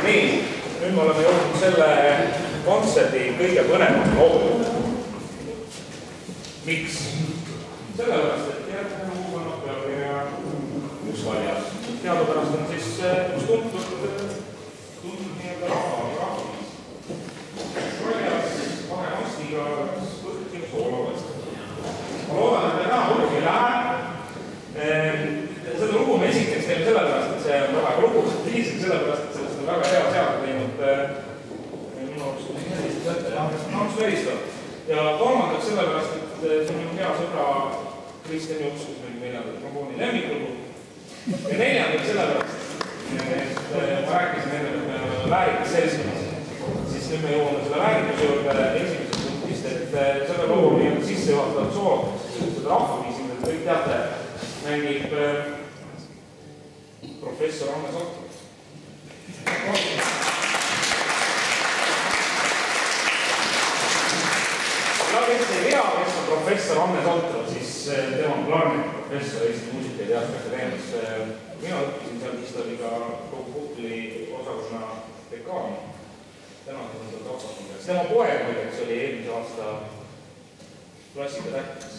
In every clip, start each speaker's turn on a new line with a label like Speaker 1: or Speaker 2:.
Speaker 1: Nii, nüüd me oleme jõudnud selle kontserdi kõige põnevam loo. Miks? Sellepärast, et järgmine lugu on pealkirja Mustvaljas. Teadupärast on siis üks tuntud nii-öelda rahvaviis. Mustvaljas kahe mastiga võtkin soolovast. Ma loodan, et täna hulgi ei lähe. Seda lugu me esiteks teeme sellepärast, et see on väga lugu. Teiseks sellepärast, et sellest on väga hea seadus teinud minu arust ja kolmandaks sellepärast, et see on hea sõbra Kristjan Juks, kus meil neljandat trombooni lemmiklugu. Ja neljandaks sellepärast, et ma rääkisin enne, et me oleme väärikas seltskonnas. Siis nüüd me jõuame selle väärikuse juurde esimesest punktist, et selle loo on sisse juhatatud soolotaks. Seda rahvaviisi, mida te kõik teate, mängib professor Anne Sotro. Ja kes ei tea, kes on professor Anne Sotro, siis tema on klarnetiprofessor Eesti Muusika- ja Teatriakadeemias. Mina õppisin seal, mis ta oli ka Puhkli osakonna dekaani. Täna on ta taksakondeks. Tema poeg muideks oli eelmise aasta klassiga tähtis.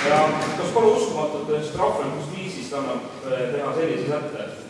Speaker 1: Ja kas pole uskumatud, et rahvalikus viisis annab teha sellise sätte?